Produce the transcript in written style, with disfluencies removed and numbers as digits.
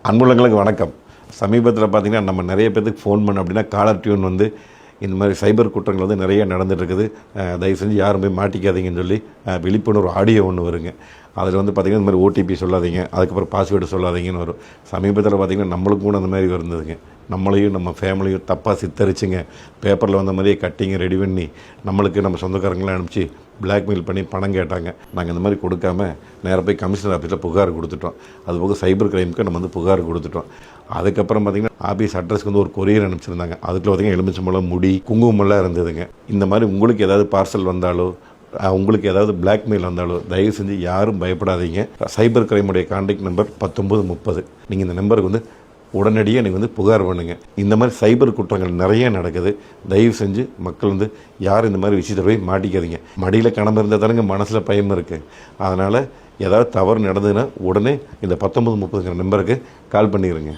அன்புள்ளங்களுக்கு வணக்கம். சமீபத்தில் பார்த்தீங்கன்னா நம்ம நிறைய பேருக்கு ஃபோன் பண்ணோம் அப்படின்னா காலர் டியூன் வந்து இந்த மாதிரி சைபர் குற்றங்கள் வந்து நிறைய நடந்துகிட்ருக்குது. தயவு செஞ்சு யாரும் போய் மாட்டிக்காதீங்கன்னு சொல்லி விழிப்புணர்வு ஆடியோ ஒன்று வருங்க. அதில் வந்து பார்த்திங்கன்னா இந்த மாதிரி ஓடிபி சொல்லாதீங்க, அதுக்கப்புறம் பாஸ்வேர்டு சொல்லாதீங்கன்னு வரும். சமீபத்தில் பார்த்திங்கன்னா நம்மளுக்கு கூட அந்த மாதிரி இருந்ததுங்க. நம்மளையும் நம்ம ஃபேமிலியும் தப்பாக சித்தரிச்சுங்க பேப்பரில் வந்த மாதிரியே கட்டிங்க ரெடி பண்ணி நம்மளுக்கு நம்ம சொந்தக்காரங்களாம் அனுப்பிச்சு பிளாக்மெயில் பண்ணி பணம் கேட்டாங்க. நாங்கள் இந்த மாதிரி கொடுக்காம நேராக போய் கமிஷனர் ஆஃபீஸில் புகார் கொடுத்துட்டோம். அதுபோக சைபர் கிரைமுக்கு நம்ம வந்து புகார் கொடுத்துட்டோம். அதுக்கப்புறம் பார்த்திங்கன்னா ஆஃபீஸ் அட்ரஸ்க்கு வந்து ஒரு கொரியர் அனுப்பிச்சிருந்தாங்க. அதுக்குள்ள பார்த்திங்கன்னா எலுமிச்சம்பழம், முடி, குங்குமம்லாம் இருந்ததுங்க. இந்த மாதிரி உங்களுக்கு ஏதாவது பார்சல் வந்தாலோ உங்களுக்கு ஏதாவது பிளாக்மெயில் வந்தாலோ தயவு செஞ்சு யாரும் பயப்படாதீங்க. சைபர் கிரைமுடைய கான்டாக்ட் நம்பர் 1930. நீங்கள் இந்த நம்பருக்கு வந்து உடனடியாக நீங்கள் வந்து புகார் பண்ணுங்கள். இந்த மாதிரி சைபர் குற்றங்கள் நிறைய நடக்குது. தயவு செஞ்சு மக்கள் வந்து யாரும் இந்த மாதிரி விஷயத்தை போய் மாட்டிக்காதீங்க. மடியில் கணம் இருந்தால் தானுங்க மனசில் பயம் இருக்குது. அதனால் ஏதாவது தவறு நடந்ததுன்னா உடனே இந்த 1930ங்கிற நம்பருக்கு கால் பண்ணிடுங்க.